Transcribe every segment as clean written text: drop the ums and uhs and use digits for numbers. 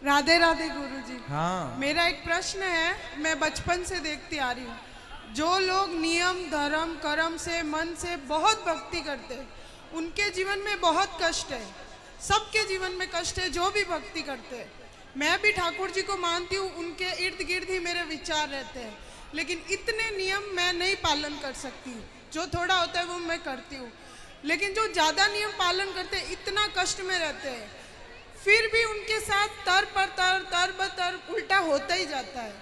राधे राधे गुरुजी। हाँ। मेरा एक प्रश्न है, मैं बचपन से देखती आ रही हूँ, जो लोग नियम धर्म कर्म से मन से बहुत भक्ति करते हैं उनके जीवन में बहुत कष्ट है। सबके जीवन में कष्ट है जो भी भक्ति करते हैं। मैं भी ठाकुर जी को मानती हूँ, उनके इर्द गिर्द ही मेरे विचार रहते हैं, लेकिन इतने नियम मैं नहीं पालन कर सकती। जो थोड़ा होता है वो मैं करती हूँ, लेकिन जो ज़्यादा नियम पालन करते हैं इतना कष्ट में रहते हैं, फिर भी उनके साथ तर ब तर उल्टा होता ही जाता है।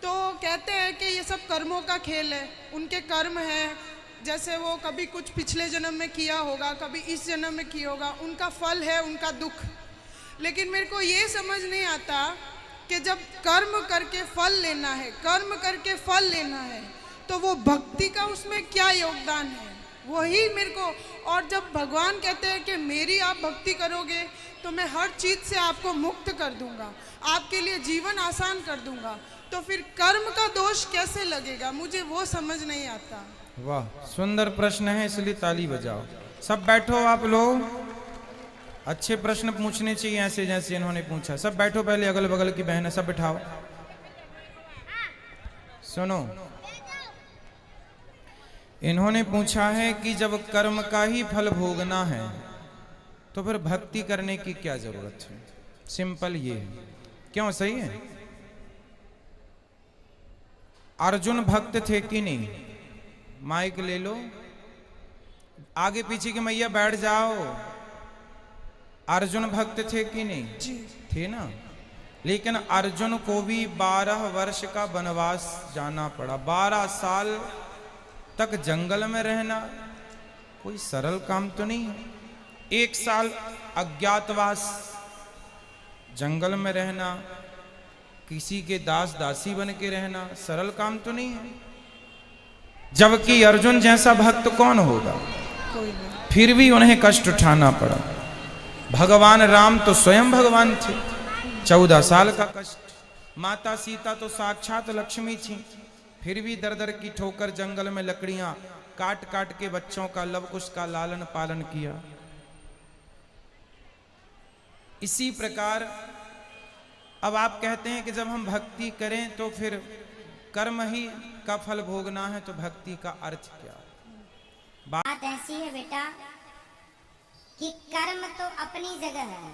तो कहते हैं कि ये सब कर्मों का खेल है, उनके कर्म है, जैसे वो कभी कुछ पिछले जन्म में किया होगा, कभी इस जन्म में किया होगा, उनका फल है उनका दुख। लेकिन मेरे को ये समझ नहीं आता कि जब कर्म करके फल लेना है, कर्म करके फल लेना है, तो वो भक्ति का उसमें क्या योगदान है, वही मेरे को। और जब भगवान कहते हैं कि मेरी आप भक्ति करोगे तो मैं हर चीज़ से आपको मुक्त कर दूंगा, आपके लिए जीवन आसान कर दूंगा, तो फिर कर्म का दोष कैसे लगेगा, मुझे वो समझ नहीं आता। वाह, सुंदर प्रश्न है, इसलिए ताली बजाओ। सब बैठो आप लोग, अच्छे प्रश्न पूछने चाहिए ऐसे जैसे इन्होंने पूछा। सब बैठो, पहले अगल बगल की बहनें सब बिठाओ। सुनो, इन्होंने पूछा है कि जब कर्म का ही फल भोगना है तो फिर भक्ति करने की क्या जरूरत है। सिंपल ये है, क्यों? सही है। अर्जुन भक्त थे कि नहीं? माइक ले लो, आगे पीछे की मैया बैठ जाओ। अर्जुन भक्त थे कि नहीं? जी थे ना। लेकिन अर्जुन को भी 12 वर्ष का वनवास जाना पड़ा। 12 साल तक जंगल में रहना कोई सरल काम तो नहीं है। 1 साल अज्ञातवास, जंगल में रहना, किसी के दास दासी बन के रहना सरल काम तो नहीं है। जबकि अर्जुन जैसा भक्त कौन होगा? कोई नहीं। फिर भी उन्हें कष्ट उठाना पड़ा। भगवान राम तो स्वयं भगवान थे, 14 साल का कष्ट। माता सीता तो साक्षात लक्ष्मी थी, फिर भी दर दर की ठोकर जंगल में लकड़ियां काट काट के बच्चों का लवकुश का लालन पालन किया। इसी प्रकार अब आप कहते हैं कि जब हम भक्ति करें तो फिर कर्म ही का फल भोगना है, तो भक्ति का अर्थ क्या? बात ऐसी है बेटा कि कर्म तो अपनी जगह है,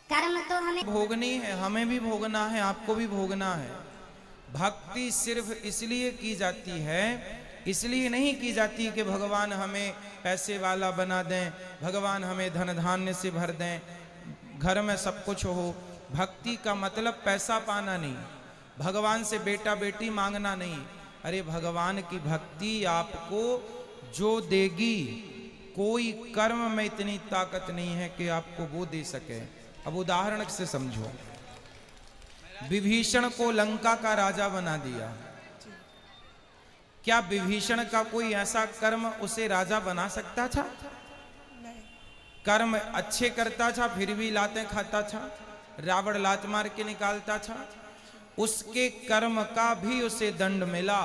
कर्म तो हमें भोगनी है, हमें भी भोगना है, आपको भी भोगना है। भक्ति सिर्फ इसलिए की जाती है, इसलिए नहीं की जाती कि भगवान हमें पैसे वाला बना दें, भगवान हमें धन धान्य से भर दें, घर में सब कुछ हो। भक्ति का मतलब पैसा पाना नहीं, भगवान से बेटा बेटी मांगना नहीं। अरे भगवान की भक्ति आपको जो देगी, कोई कर्म में इतनी ताकत नहीं है कि आपको वो दे सके। अब उदाहरण से समझो, विभीषण को लंका का राजा बना दिया, क्या विभीषण का कोई ऐसा कर्म उसे राजा बना सकता था? नहीं। कर्म अच्छे करता था फिर भी लातें खाता था, रावण लात मार के निकालता था, उसके कर्म का भी उसे दंड मिला।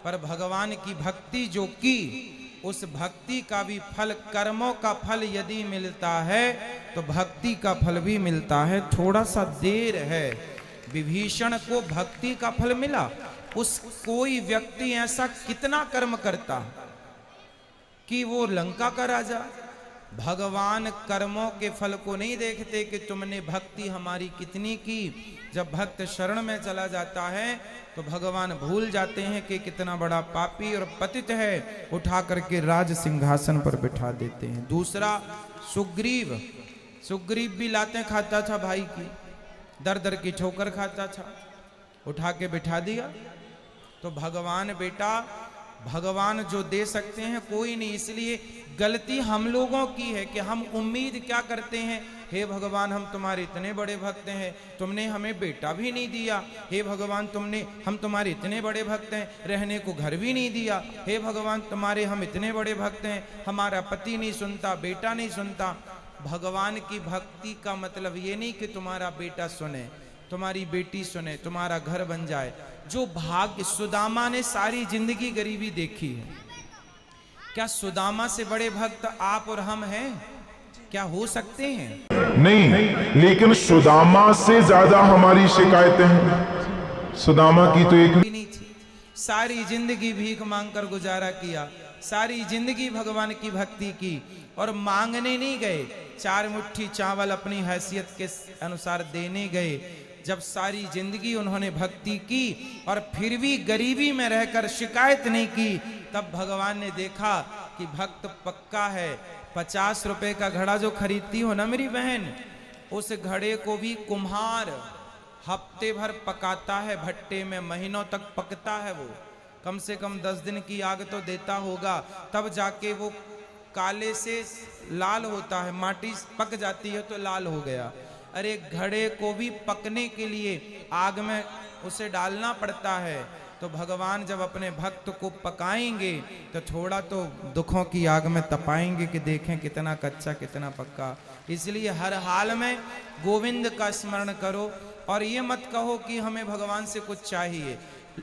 पर भगवान की भक्ति जो की, उस भक्ति का भी फल, कर्मों का फल यदि मिलता है तो भक्ति का फल भी मिलता है। थोड़ा सा देर है, विभीषण को भक्ति का फल मिला। उस कोई व्यक्ति ऐसा कितना कर्म करता कि वो लंका का राजा। भगवान कर्मों के फल को नहीं देखते कि तुमने भक्ति हमारी कितनी की। जब भक्त शरण में चला जाता है तो भगवान भूल जाते हैं कि कितना बड़ा पापी और पतित है, उठा करके राज सिंहासन पर बिठा देते हैं। दूसरा सुग्रीव, सुग्रीव भी लातें खाता था भाई की, दर दर की ठोकर खाता था, उठा के बिठा दिया। तो भगवान बेटा, भगवान जो दे सकते हैं कोई नहीं। इसलिए गलती हम लोगों की है कि हम उम्मीद क्या करते हैं, हे भगवान हम तुम्हारे इतने बड़े भक्त हैं, तुमने हमें बेटा भी नहीं दिया। हे भगवान हम तुम्हारे इतने बड़े भक्त हैं, रहने को घर भी नहीं दिया। हे भगवान तुम्हारे हम इतने बड़े भक्त हैं, हमारा पति नहीं सुनता, बेटा नहीं सुनता। भगवान की भक्ति का मतलब ये नहीं कि तुम्हारा बेटा सुने, तुम्हारी बेटी सुने, तुम्हारा घर बन जाए। जो भाग्य, सुदामा ने सारी जिंदगी गरीबी देखी है, क्या सुदामा से बड़े भक्त आप और हम हैं? क्या हो सकते हैं? नहीं, लेकिन सुदामा से ज्यादा हमारी शिकायतें हैं। सुदामा की तो एक नहीं थी, सारी जिंदगी भीख मांगकर गुजारा किया, सारी जिंदगी भगवान की भक्ति की और मांगने नहीं गए, 4 मुट्ठी चावल अपनी हैसियत के अनुसार देने गए। जब सारी जिंदगी उन्होंने भक्ति की और फिर भी गरीबी में रहकर शिकायत नहीं की, तब भगवान ने देखा कि भक्त पक्का है। 50 रुपए का घड़ा जो खरीदती हो ना मेरी बहन, उस घड़े को भी कुम्हार हफ्ते भर पकाता है, भट्टे में महीनों तक पकता है। वो कम से कम 10 दिन की आग तो देता होगा, तब जाके वो काले से लाल होता है। माटी पक जाती है तो लाल हो गया। अरे घड़े को भी पकने के लिए आग में उसे डालना पड़ता है। तो भगवान जब अपने भक्त को पकाएंगे तो थोड़ा तो दुखों की आग में तपाएंगे कि देखें कितना कच्चा कितना पक्का। इसलिए हर हाल में गोविंद का स्मरण करो और ये मत कहो कि हमें भगवान से कुछ चाहिए।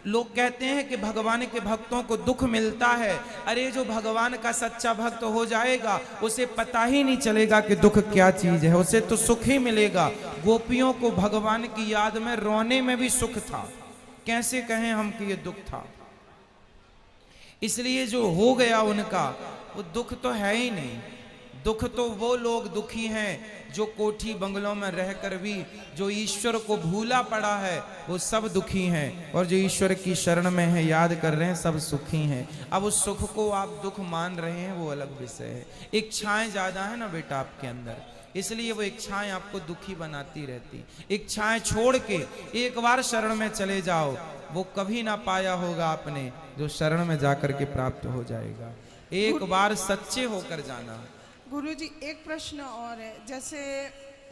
लोग कहते हैं कि भगवान के भक्तों को दुख मिलता है। अरे जो भगवान का सच्चा भक्त हो जाएगा उसे पता ही नहीं चलेगा कि दुख क्या चीज है, उसे तो सुख ही मिलेगा। गोपियों को भगवान की याद में रोने में भी सुख था, कैसे कहें हम कि ये दुख था। इसलिए जो हो गया उनका वो दुख तो है ही नहीं। दुख तो वो लोग दुखी हैं जो कोठी बंगलों में रहकर भी जो ईश्वर को भूला पड़ा है, वो सब दुखी हैं। और जो ईश्वर की शरण में है, याद कर रहे हैं, सब सुखी हैं। अब उस सुख को आप दुख मान रहे हैं, वो अलग विषय है। इच्छाएं ज्यादा है ना बेटा आपके अंदर, इसलिए वो इच्छाएं आपको दुखी बनाती रहती। इच्छाएं छोड़ के एक बार शरण में चले जाओ, वो कभी ना पाया होगा आपने जो शरण में जाकर के प्राप्त हो जाएगा। एक बार सच्चे होकर जाना। गुरुजी एक प्रश्न और है, जैसे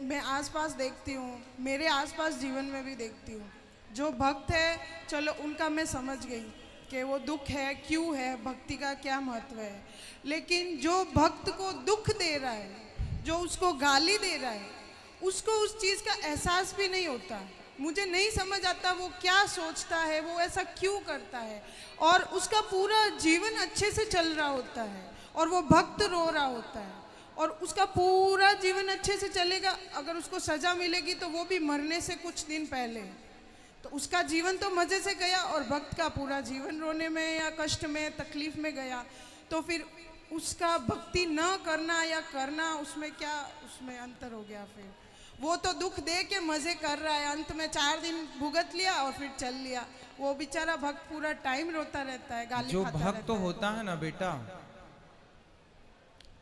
मैं आसपास देखती हूँ, मेरे आसपास जीवन में भी देखती हूँ, जो भक्त है चलो उनका मैं समझ गई कि वो दुख है, क्यों है, भक्ति का क्या महत्व है। लेकिन जो भक्त को दुख दे रहा है, जो उसको गाली दे रहा है, उसको उस चीज़ का एहसास भी नहीं होता। मुझे नहीं समझ आता वो क्या सोचता है, वो ऐसा क्यों करता है। और उसका पूरा जीवन अच्छे से चल रहा होता है और वो भक्त रो रहा होता है, और उसका पूरा जीवन अच्छे से चलेगा। अगर उसको सजा मिलेगी तो वो भी मरने से कुछ दिन पहले, तो उसका जीवन तो मज़े से गया और भक्त का पूरा जीवन रोने में या कष्ट में तकलीफ में गया। तो फिर उसका भक्ति न करना या करना, उसमें क्या उसमें अंतर हो गया। फिर वो तो दुख दे के मज़े कर रहा है, अंत में 4 दिन भुगत लिया और फिर चल लिया। वो बेचारा भक्त पूरा टाइम रोता रहता है, गाली जो खाता भक्त रहता है। होता है ना बेटा,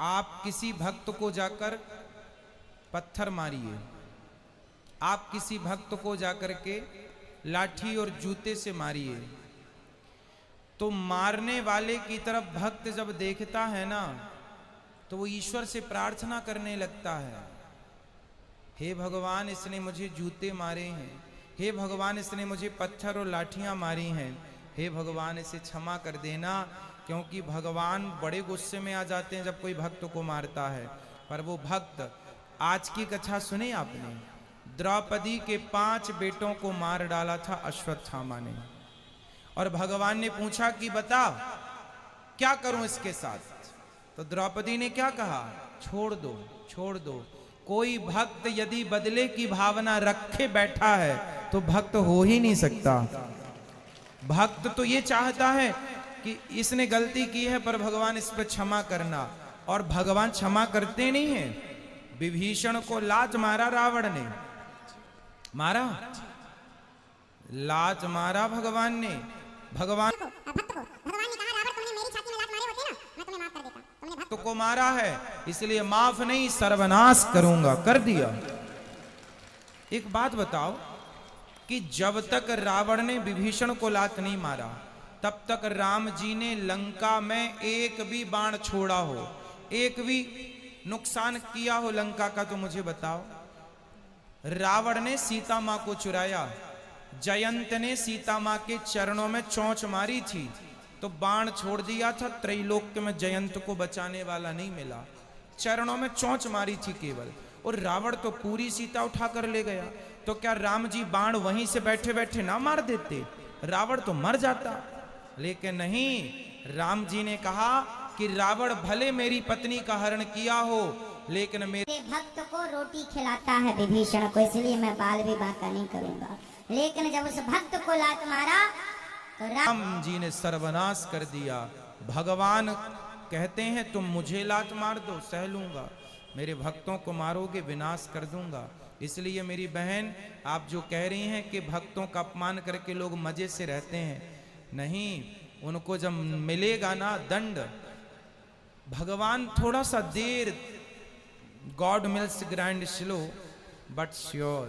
आप किसी भक्त को जाकर पत्थर मारिए, आप किसी भक्त को जाकर के लाठी और जूते से मारिए, तो मारने वाले की तरफ भक्त जब देखता है ना, तो वो ईश्वर से प्रार्थना करने लगता है, हे भगवान इसने मुझे जूते मारे हैं, हे भगवान इसने मुझे पत्थर और लाठियां मारी हैं, हे भगवान इसे क्षमा कर देना। क्योंकि भगवान बड़े गुस्से में आ जाते हैं जब कोई भक्त को मारता है। पर वो भक्त, आज की कथा सुने आपने, द्रौपदी के 5 बेटों को मार डाला था अश्वत्थामा ने, और भगवान ने पूछा कि बता क्या करूं इसके साथ। तो द्रौपदी ने क्या कहा, छोड़ दो छोड़ दो। कोई भक्त यदि बदले की भावना रखे बैठा है तो भक्त हो ही नहीं सकता। भक्त तो ये चाहता है कि इसने गलती की है पर भगवान इस पर क्षमा करना, और भगवान क्षमा करते नहीं हैं। विभीषण को लात मारा रावण ने, मारा, लात मारा भगवान ने। भगवान भक्त को मारा है, इसलिए माफ नहीं सर्वनाश करूंगा, कर दिया। एक बात बताओ कि जब तक रावण ने विभीषण को लात नहीं मारा, तब तक राम जी ने लंका में एक भी बाण छोड़ा हो, एक भी नुकसान किया हो लंका का, तो मुझे बताओ। रावण ने सीता मां को चुराया, जयंत ने सीता मां के चरणों में चोंच मारी थी, तो बाण छोड़ दिया था, त्रैलोक्य में जयंत को बचाने वाला नहीं मिला, चरणों में चोंच मारी थी केवल, और रावण तो पूरी सीता उठा कर ले गया। तो क्या राम जी बाण वहीं से बैठे बैठे ना मार देते, रावण तो मर जाता। लेकिन नहीं, राम जी ने कहा कि रावण भले मेरी पत्नी का हरण किया हो, लेकिन मेरे भक्त को रोटी खिलाता है विभीषण को, इसलिए मैं बाल विवाह का नहीं करूंगा। लेकिन जब उस भक्त को लात मारा तो राम जी ने सर्वनाश कर दिया। भगवान कहते हैं तुम मुझे लात मार दो, सह लूंगा, मेरे भक्तों को मारोगे विनाश कर दूंगा। इसलिए मेरी बहन, आप जो कह रही हैं कि भक्तों का अपमान करके लोग मजे से रहते हैं, नहीं, उनको जब मिलेगा ना दंड, भगवान थोड़ा सा देर, god mills grind slow but sure,